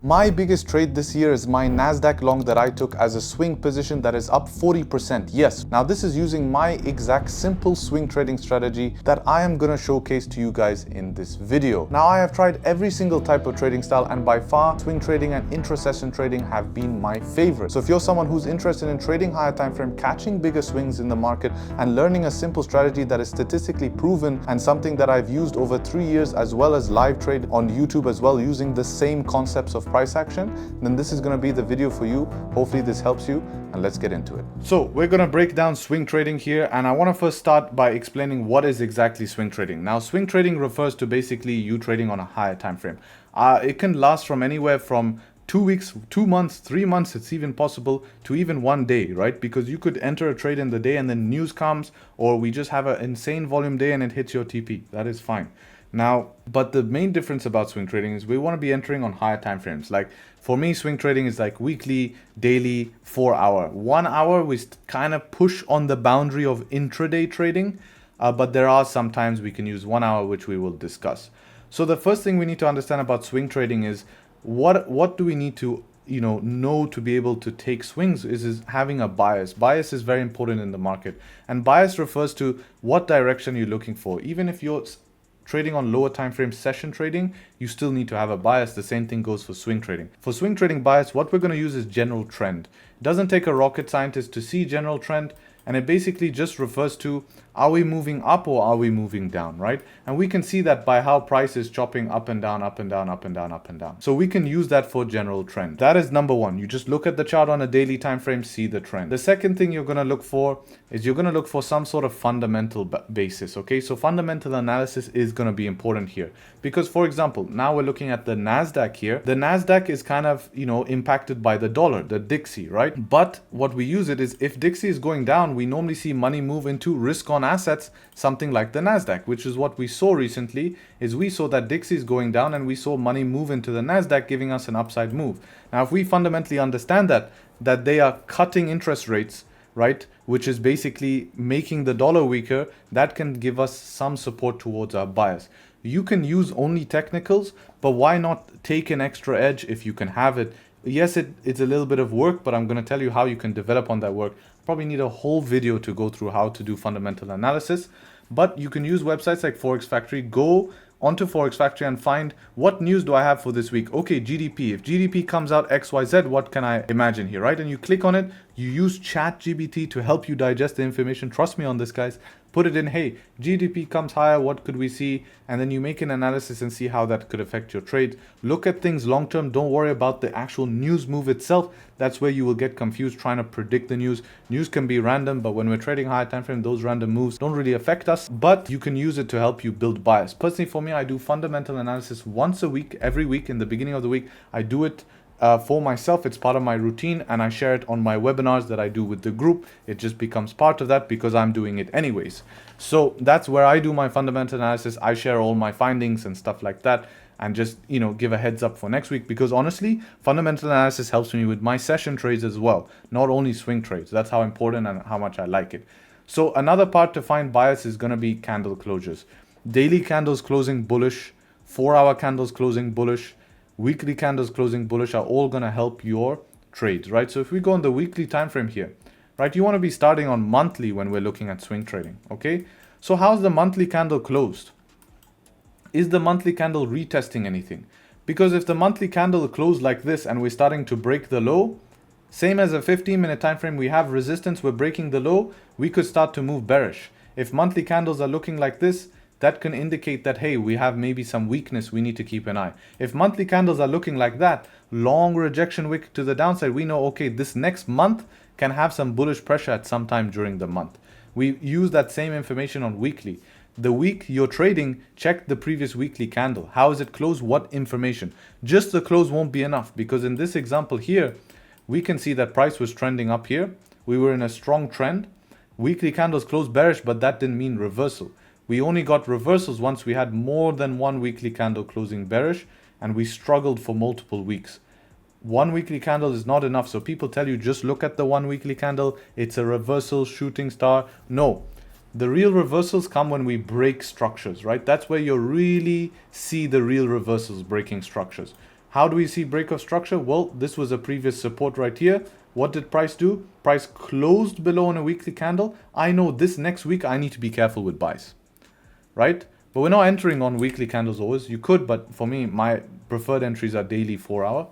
My biggest trade this year is my Nasdaq long that I took as a swing position that is up 40%. Yes, now this is using my exact simple swing trading strategy that I am going to showcase to you guys in this video. Now I have tried every single type of trading style, and by far swing trading and intra-session trading have been my favorite. So if you're someone who's interested in trading higher time frame, catching bigger swings in the market, and learning a simple strategy that is statistically proven and something that I've used over 3 years, as well as live trade on YouTube as well, using the same concepts of price action, then this is going to be the video for you. Hopefully this helps you, and let's get into it. So we're going to break down swing trading here, and I want to first start by explaining what is exactly swing trading. Now swing trading refers to basically you trading on a higher time frame. It can last from anywhere from 2 weeks, 2 months, 3 months, it's even possible, to even 1 day, right? Because you could enter a trade in the day and then news comes, or we just have an insane volume day and it hits your TP. That is fine. Now, but the main difference about swing trading is we want to be entering on higher time frames. Like for me, swing trading is like weekly, daily, 4 hour. 1 hour we kind of push on the boundary of intraday trading, but there are some times we can use 1 hour, which we will discuss. So the first thing we need to understand about swing trading is what do we need to know to be able to take swings is having a bias. Bias is very important in the market, and bias refers to what direction you're looking for. Even if you're trading on lower time frame session trading, you still need to have a bias. The same thing goes for swing trading. For swing trading bias, what we're going to use is general trend. It doesn't take a rocket scientist to see general trend, and it basically just refers to, are we moving up or are we moving down, right? And we can see that by how price is chopping up and down, up and down, up and down, up and down. So we can use that for general trend. That is number one. You just look at the chart on a daily time frame, see the trend. The second thing you're going to look for is you're going to look for some sort of fundamental basis, okay? So fundamental analysis is going to be important here. Because for example, now we're looking at the Nasdaq here. The Nasdaq is kind of, impacted by the dollar, the Dixie, right? But what we use it is if Dixie is going down, we normally see money move into risk on assets, something like the Nasdaq, which is what we saw recently. Is we saw that Dixie is going down and we saw money move into the Nasdaq, giving us an upside move. Now if we fundamentally understand that they are cutting interest rates, right, which is basically making the dollar weaker, that can give us some support towards our bias. You can use only technicals, but why not take an extra edge if you can have it? Yes, it's a little bit of work, but I'm going to tell you how you can develop on that work. Probably need a whole video to go through how to do fundamental analysis, but you can use websites like Forex Factory. Go onto Forex Factory and find what news do I have for this week. Okay, GDP. If GDP comes out XYZ, what can I imagine here, right? And you click on it. You use ChatGPT to help you digest the information. Trust me on this, guys. Put it in, hey, GDP comes higher, what could we see? And then you make an analysis and see how that could affect your trades. Look at things long term. Don't worry about the actual news move itself. That's where you will get confused trying to predict the news. News can be random, but when we're trading higher time frame, those random moves don't really affect us, but you can use it to help you build bias. Personally, for me, I do fundamental analysis once a week, every week. In the beginning of the week, I do it for myself. It's part of my routine, and I share it on my webinars that I do with the group. It just becomes part of that because I'm doing it anyways. So that's where I do my fundamental analysis. I share all my findings and stuff like that, and just give a heads up for next week, because honestly, fundamental analysis helps me with my session trades as well, not only swing trades. That's how important and how much I like it. So another part to find bias is going to be candle closures. Daily candles closing bullish, 4-hour candles closing bullish, weekly candles closing bullish are all going to help your trades, right? So if we go on the weekly time frame here, right, you want to be starting on monthly when we're looking at swing trading, okay? So how's the monthly candle closed? Is the monthly candle retesting anything? Because if the monthly candle closed like this and we're starting to break the low, same as a 15-minute time frame, we have resistance, we're breaking the low, we could start to move bearish. If monthly candles are looking like this, that can indicate that, hey, we have maybe some weakness, we need to keep an eye. If monthly candles are looking like that, long rejection wick to the downside, we know, okay, this next month can have some bullish pressure at some time during the month. We use that same information on weekly. The week you're trading, check the previous weekly candle. How is it closed? What information? Just the close won't be enough, because in this example here, we can see that price was trending up here. We were in a strong trend. Weekly candles closed bearish, but that didn't mean reversal. We only got reversals once we had more than one weekly candle closing bearish, and we struggled for multiple weeks. One weekly candle is not enough. So people tell you, just look at the one weekly candle. It's a reversal, shooting star. No, the real reversals come when we break structures, right? That's where you really see the real reversals, breaking structures. How do we see break of structure? Well, this was a previous support right here. What did price do? Price closed below on a weekly candle. I know this next week I need to be careful with buys, right? But we're not entering on weekly candles always. You could, but for me, my preferred entries are daily 4-hour.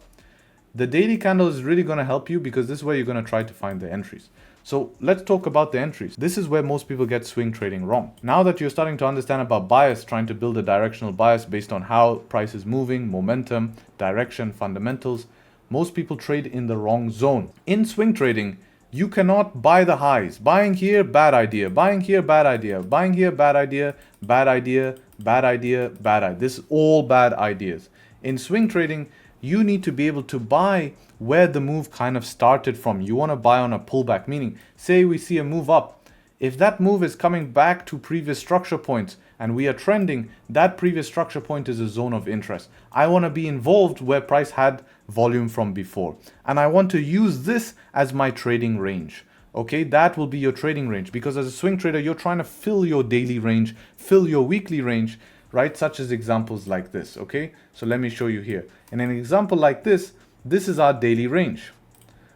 The daily candle is really going to help you because this is where you're going to try to find the entries. So let's talk about the entries. This is where most people get swing trading wrong. Now that you're starting to understand about bias, trying to build a directional bias based on how price is moving, momentum, direction, fundamentals, most people trade in the wrong zone. In swing trading, you cannot buy the highs. Buying here, bad idea. Buying here, bad idea. Buying here, bad idea. Bad idea, bad idea, bad idea. This is all bad ideas. In swing trading, you need to be able to buy where the move kind of started from. You want to buy on a pullback, meaning say we see a move up. If that move is coming back to previous structure points and we are trending, that previous structure point is a zone of interest. I want to be involved where price had volume from before. And I want to use this as my trading range. Okay, that will be your trading range because as a swing trader, you're trying to fill your daily range, fill your weekly range, right? Such as examples like this, okay? So let me show you here. In an example like this, this is our daily range.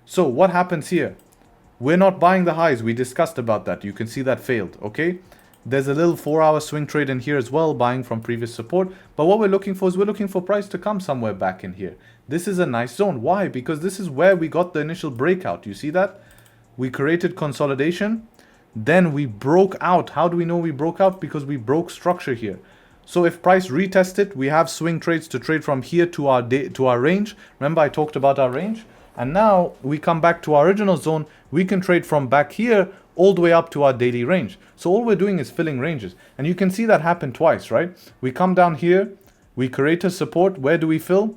So what happens here? We're not buying the highs. We discussed about that. You can see that failed, okay? There's a little 4-hour swing trade in here as well, buying from previous support. But what we're looking for is we're looking for price to come somewhere back in here. This is a nice zone. Why? Because this is where we got the initial breakout. You see that? We created consolidation. Then we broke out. How do we know we broke out? Because we broke structure here. So if price retested, we have swing trades to trade from here to our range. Remember I talked about our range? And now we come back to our original zone. We can trade from back here all the way up to our daily range. So all we're doing is filling ranges. And you can see that happen twice, right? We come down here, we create a support. Where do we fill?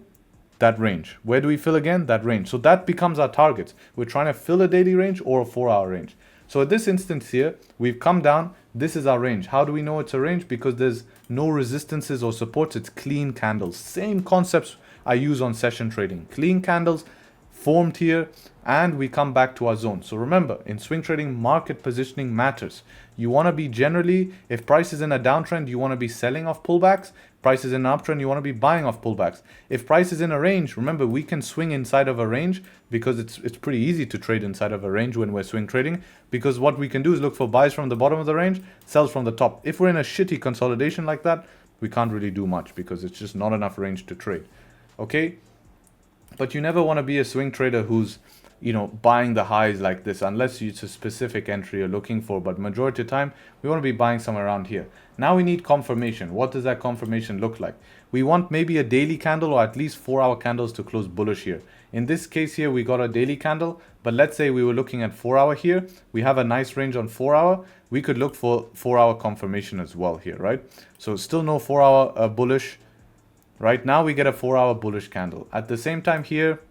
That range. Where do we fill again? That range. So that becomes our targets. We're trying to fill a daily range or a 4-hour range. So at this instance here, we've come down. This is our range. How do we know it's a range? Because there's no resistances or supports. It's clean candles. Same concepts I use on session trading. Clean candles formed here and we come back to our zone. So remember, in swing trading, market positioning matters. You want to be generally, if price is in a downtrend, you want to be selling off pullbacks. Price is in an uptrend, you want to be buying off pullbacks. If price is in a range, remember, we can swing inside of a range because it's pretty easy to trade inside of a range when we're swing trading, because what we can do is look for buys from the bottom of the range, sells from the top. If we're in a shitty consolidation like that, we can't really do much because it's just not enough range to trade. Okay? But you never want to be a swing trader who's, buying the highs like this, unless it's a specific entry you're looking for. But majority of the time, we want to be buying somewhere around here. Now we need confirmation. What does that confirmation look like? We want maybe a daily candle or at least 4-hour candles to close bullish here. In this case here, we got a daily candle, but let's say we were looking at 4-hour here. We have a nice range on 4-hour. We could look for 4-hour confirmation as well here, right? So still no 4-hour bullish. Right now we get a 4-hour bullish candle. At the same time here,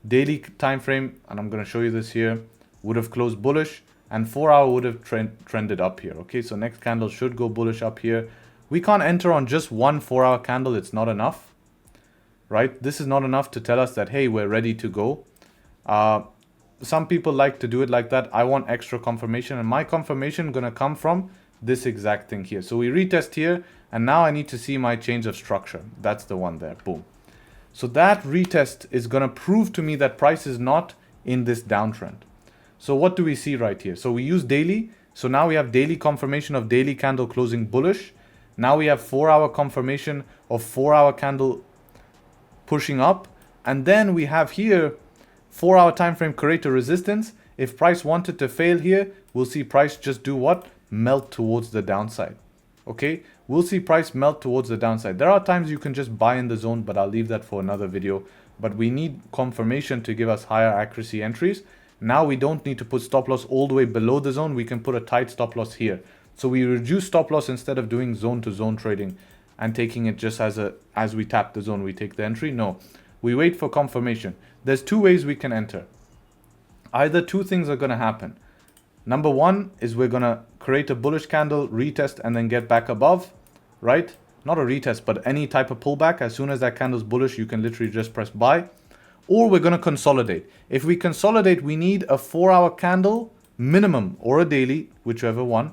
daily time frame, and I'm going to show you this here, would have closed bullish and 4-hour would have trended up here. Okay, so next candle should go bullish up here. We can't enter on just one 4-hour candle. It's not enough, right? This is not enough to tell us that, hey, we're ready to go. Some people like to do it like that. I want extra confirmation, and my confirmation going to come from this exact thing here. So we retest here, and now I need to see my change of structure. That's the one there. Boom. So that retest is going to prove to me that price is not in this downtrend. So what do we see right here? So we use daily. So now we have daily confirmation of daily candle closing bullish. Now we have 4-hour confirmation of 4-hour candle pushing up. And then we have here 4-hour time frame create a resistance. If price wanted to fail here, we'll see price just do what? Melt towards the downside. Okay, we'll see price melt towards the downside. There are times you can just buy in the zone, but I'll leave that for another video. But we need confirmation to give us higher accuracy entries. Now we don't need to put stop loss all the way below the zone. We can put a tight stop loss here. So we reduce stop loss instead of doing zone to zone trading and taking it just as we tap the zone, we take the entry. No, we wait for confirmation. There's two ways we can enter. Either two things are going to happen. Number one is we're going to create a bullish candle, retest, and then get back above, right? Not a retest, but any type of pullback. As soon as that candle's bullish, you can literally just press buy. Or we're going to consolidate. If we consolidate, we need a 4-hour candle minimum or a daily, whichever one,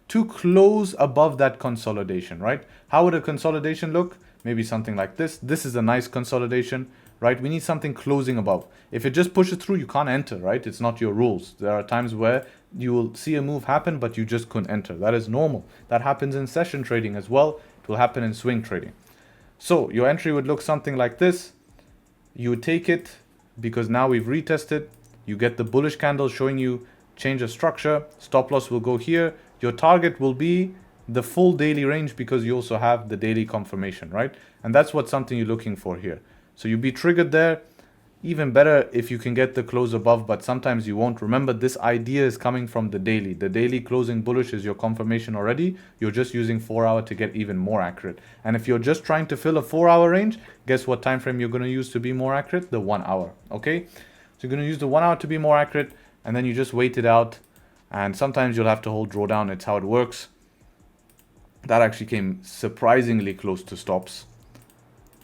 to close above that consolidation, right? How would a consolidation look? maybe something like this. This is a nice consolidation, right? We need something closing above. If it just pushes through, you can't enter, right? It's not your rules. There are times where you will see a move happen, but you just couldn't enter. That is normal. That happens in session trading as well. It will happen in swing trading. So your entry would look something like this. You would take it because now we've retested. You get the bullish candle showing you change of structure. Stop loss will go here. Your target will be the full daily range because you also have the daily confirmation, right? And that's what something you're looking for here. So you'll be triggered there. Even better if you can get the close above, but sometimes you won't. Remember, this idea is coming from the daily. The daily closing bullish is your confirmation already. You're just using 4 hour to get even more accurate. And if you're just trying to fill a 4 hour range, guess what time frame you're going to use to be more accurate? The 1 hour. Okay, so you're going to use the 1 hour to be more accurate, and then you just wait it out. And sometimes you'll have to hold drawdown. It's how it works. That actually came surprisingly close to stops,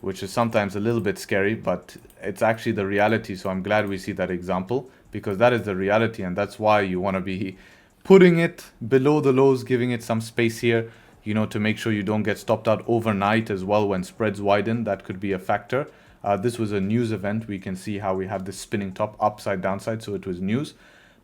which is sometimes a little bit scary, but it's actually the reality. So I'm glad we see that example, because that is the reality, and that's why you want to be putting it below the lows, giving it some space here, you know, to make sure you don't get stopped out overnight as well when spreads widen. That could be a factor. This was a news event. We can see how we have this spinning top upside downside, so it was news.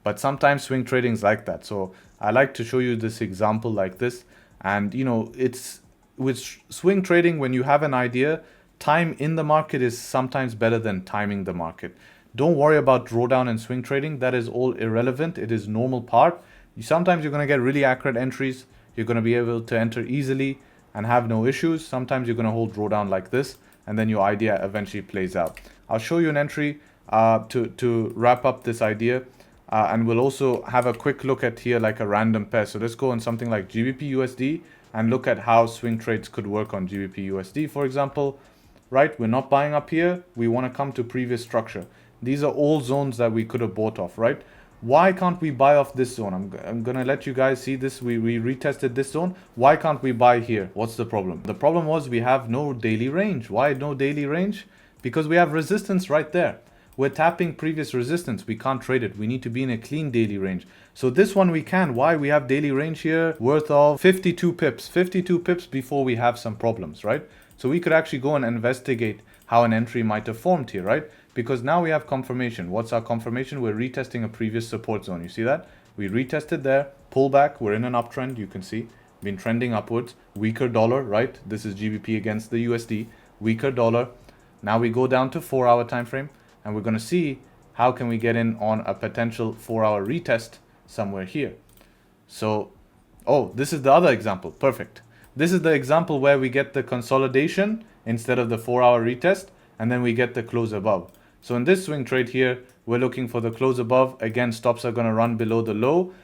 But sometimes swing trading is like that. So I like to show you this example like this. And you know, it's with swing trading, when you have an idea, time in the market is sometimes better than timing the market. Don't worry about drawdown and swing trading. That is all irrelevant. It is normal part. Sometimes you're going to get really accurate entries. You're going to be able to enter easily and have no issues. Sometimes you're going to hold drawdown like this, and then your idea eventually plays out. I'll show you an entry to wrap up this idea. And we'll also have a quick look at here like a random pair. So let's go on something like GBP USD and look at how swing trades could work on GBP USD, for example. Right, we're not buying up here. We want to come to previous structure. These are all zones that we could have bought off, right? Why can't we buy off this zone? I'm going to let you guys see this. We retested this zone. Why can't we buy here? What's the problem? The problem was we have no daily range. Why no daily range? Because we have resistance right there. We're tapping previous resistance. We can't trade it. We need to be in a clean daily range. So this one we can. Why? We have daily range here worth of 52 pips. 52 pips before we have some problems, right? So we could actually go and investigate how an entry might have formed here, right? Because now we have confirmation. What's our confirmation? We're retesting a previous support zone. You see that? We retested there, pull back. We're in an uptrend. You can see been trending upwards. Weaker dollar, right? This is GBP against the USD. Weaker dollar. Now we go down to 4 hour time frame. And we're going to see how can we get in on a potential 4 hour retest somewhere here. So, oh, this is the other example. Perfect. This is the example where we get the consolidation instead of the 4 hour retest, and then we get the close above. So in this swing trade here, we're looking for the close above. Again, stops are going to run below the low.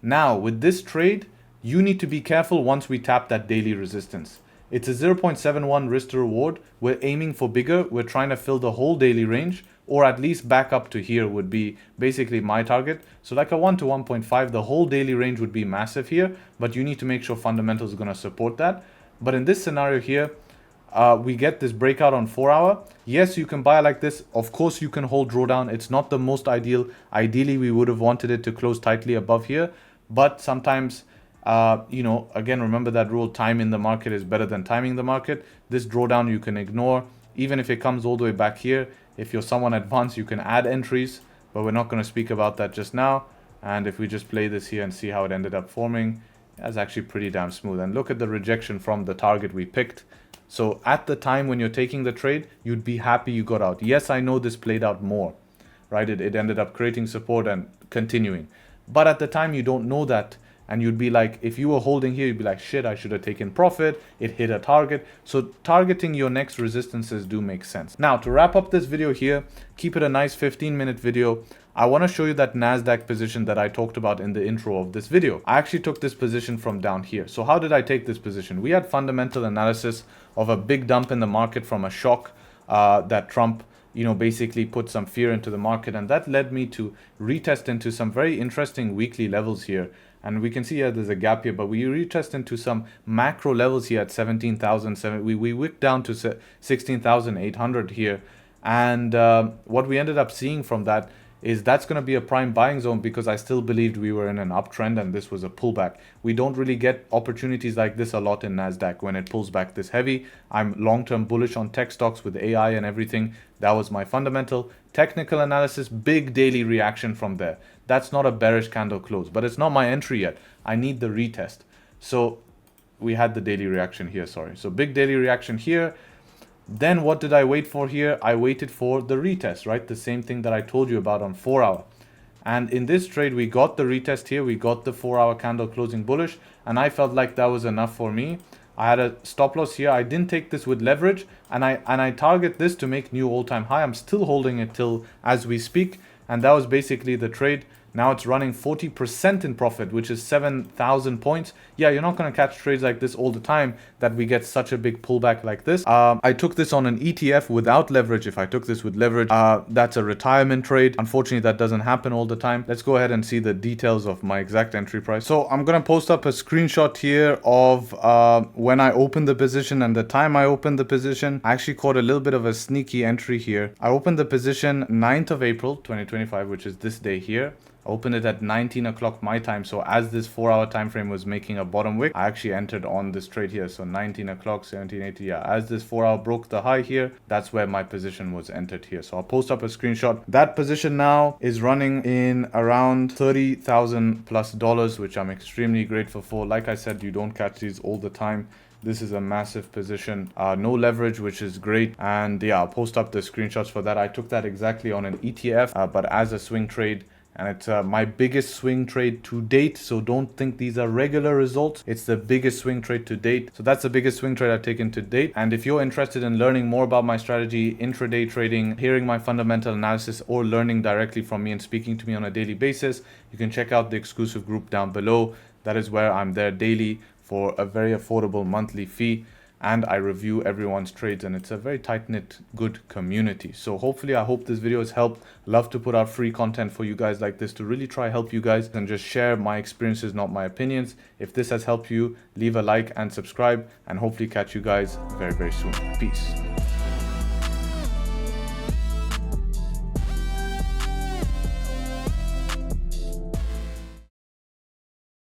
Now, with this trade, you need to be careful once we tap that daily resistance. It's a 0.71 risk to reward. We're aiming for bigger. We're trying to fill the whole daily range, or at least back up to here would be basically my target. So like a 1 to 1.5, the whole daily range would be massive here, but you need to make sure fundamentals are going to support that. But in this scenario here, we get this breakout on 4 hour. Yes, you can buy like this. Of course, you can hold drawdown. It's not the most ideal. Ideally, we would have wanted it to close tightly above here, but sometimes you know, again, remember that rule, time in the market is better than timing the market. This drawdown you can ignore. Even if it comes all the way back here, if you're someone advanced, you can add entries, but we're not going to speak about that just now. And if we just play this here and see how it ended up forming, that's actually pretty damn smooth. And look at the rejection from the target we picked. So at the time when you're taking the trade, you'd be happy you got out. Yes, I know this played out more, right? It ended up creating support and continuing. But at the time, you don't know that. And you'd be like, if you were holding here, you'd be like, shit, I should have taken profit. It hit a target. So targeting your next resistances do make sense. Now, to wrap up this video here, keep it a nice 15-minute video. I want to show you that NASDAQ position that I talked about in the intro of this video. I actually took this position from down here. So how did I take this position? We had fundamental analysis of a big dump in the market from a shock that Trump, you know, basically put some fear into the market. And that led me to retest into some very interesting weekly levels here. And we can see here there's a gap here, but we retest into some macro levels here at 17,000. We wicked down to 16,800 here. And what we ended up seeing from that is that's going to be a prime buying zone because I still believed we were in an uptrend and this was a pullback. We don't really get opportunities like this a lot in NASDAQ when it pulls back this heavy. I'm long-term bullish on tech stocks with AI and everything. That was my fundamental. Technical analysis, big daily reaction from there. That's not a bearish candle close, but it's not my entry yet. I need the retest. So we had the daily reaction here, sorry. So big daily reaction here. Then what did I wait for here? I waited for the retest, right? The same thing that I told you about on 4 hour. And in this trade, we got the retest here. We got the 4 hour candle closing bullish. And I felt like that was enough for me. I had a stop loss here. I didn't take this with leverage. And I target this to make new all-time high. I'm still holding it till as we speak. And that was basically the trade. Now it's running 40% in profit, which is 7,000 points. Yeah, you're not going to catch trades like this all the time that we get such a big pullback like this. I took this on an ETF without leverage. If I took this with leverage, that's a retirement trade. Unfortunately, that doesn't happen all the time. Let's go ahead and see the details of my exact entry price. So I'm going to post up a screenshot here of when I opened the position and the time I opened the position. I actually caught a little bit of a sneaky entry here. I opened the position 9th of April, 2025, which is this day here. I opened it at 19 o'clock my time. So as this 4 hour time frame was making a bottom wick, I actually entered on this trade here. So 19 o'clock, 1780. Yeah, as this 4 hour broke the high here, that's where my position was entered here. So I'll post up a screenshot. That position now is running in around $30,000+, which I'm extremely grateful for. Like I said, you don't catch these all the time. This is a massive position, no leverage, which is great. And yeah, I'll post up the screenshots for that. I took that exactly on an ETF, but as a swing trade. And it's my biggest swing trade to date. So don't think these are regular results. It's the biggest swing trade to date. So that's the biggest swing trade I've taken to date. And if you're interested in learning more about my strategy, intraday trading, hearing my fundamental analysis, or learning directly from me and speaking to me on a daily basis, you can check out the exclusive group down below. That is where I'm there daily for a very affordable monthly fee. And I review everyone's trades, and it's a very tight-knit, good community. So hopefully, I hope this video has helped. Love to put out free content for you guys like this to really try help you guys and just share my experiences, not my opinions. If this has helped you, leave a like and subscribe, and hopefully catch you guys very, very soon. Peace.